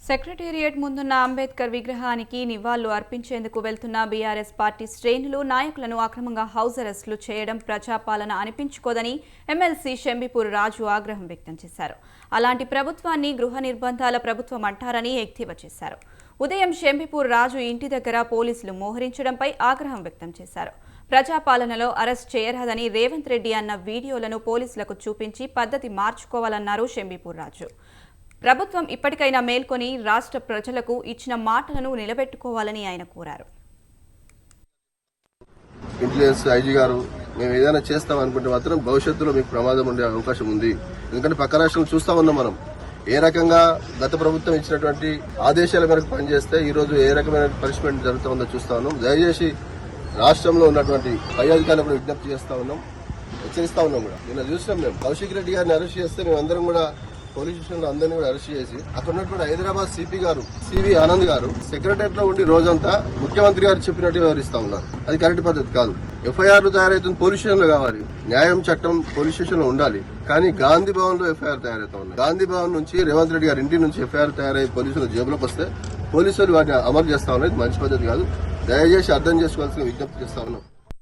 Secretariat ముందున్న అంబేద్కర్ విగ్రహానికి నివాళులు అర్పించేందుకు వెళ్తున్న బీఆర్ఎస్ పార్టీ శ్రేణులు నాయకులను అక్రమంగా హౌస్ అరెస్టులు చేయడం ప్రజాపాలన అనిపించుకోదని ఎమ్మెల్సీ షెంబిపూర్ రాజు ఆగ్రహం వ్యక్తం చేశారు. అలాంటి ప్రభుత్వాన్ని గృహ నిర్బంధాల ప్రభుత్వం అంటారని ఎద్దేవా చేశారు. ఉదయం షెంబిపూర్ రాజు ఇంటి దగ్గర పోలీసులు మోహరించడంపై ఆగ్రహం వ్యక్తం చేశారు. ప్రజాపాలనలో అరెస్ట్ చేయరాదని రేవంత్ రెడ్డి అన్న వీడియోలను పోలీసులకు చూపించి పద్ధతి మార్చుకోవాలన్నారు షెంబిపూర్ రాజు. ప్రభుత్వం ఇప్పటికైనా మేల్కొని రాష్ట్ర ప్రజలకు ఇచ్చిన మాటలను నిలబెట్టుకోవాలని ఆయన కోరారు. ఇంటెలిజెన్స్ ఐజీ గారు మేము ఏదైనా చేస్తాం అనుకుంటే మాత్రం భవిష్యత్తులో మీకు ప్రమాదం ఉండే అవకాశం ఉంది. ఎందుకంటే పక్క రాష్ట్రం చూస్తా ఉన్నాం మనం ఏ రకంగా గత ప్రభుత్వం ఇచ్చినటువంటి ఆదేశాల మేరకు పనిచేస్తే ఈ రోజు ఏ రకమైన పనిష్మెంట్ జరుగుతుందో చూస్తా ఉన్నాం. దయచేసి రాష్ట్రంలో ఉన్నటువంటి పై అధికారులు కూడా విజ్ఞప్తి చేస్తా ఉన్నాం, హెచ్చరిస్తా ఉన్నాం కూడా. నిన్న చూసినాం మేము కౌశిక్ రెడ్డి గారిని అరెస్ట్ చేస్తే మేమందరం కూడా పోలీస్ స్టేషన్ లో అందరినీ కూడా అరెస్ట్ చేసి అక్కడ ఉన్నటువంటి హైదరాబాద్ సిపి గారు సివి ఆనంద్ గారు సెక్రటరియట్ లో ఉండి రోజంతా ముఖ్యమంత్రి గారు చెప్పినట్టు వివరిస్తా ఉన్నారు. అది కరెక్ట్ పద్ధతి కాదు. ఎఫ్ఐఆర్లు తయారైతుంది పోలీస్ స్టేషన్ లో కావాలి, న్యాయం చట్టం పోలీస్ స్టేషన్ లో ఉండాలి. కానీ గాంధీ భవన్ లో ఎఫ్ఐఆర్ తయారైతా ఉన్నాయి. గాంధీ భవన్ నుంచి రేవంత్ రెడ్డి గారి ఇంటి నుంచి ఎఫ్ఐఆర్ తయారై పోలీసులు జేబులోకి వస్తే పోలీసులు వాటిని అమలు చేస్తా ఉన్నాయి. మంచి పద్ధతి కాదు. దయచేసి అర్థం చేసుకోవాల్సిన విజ్ఞప్తి చేస్తా ఉన్నాం.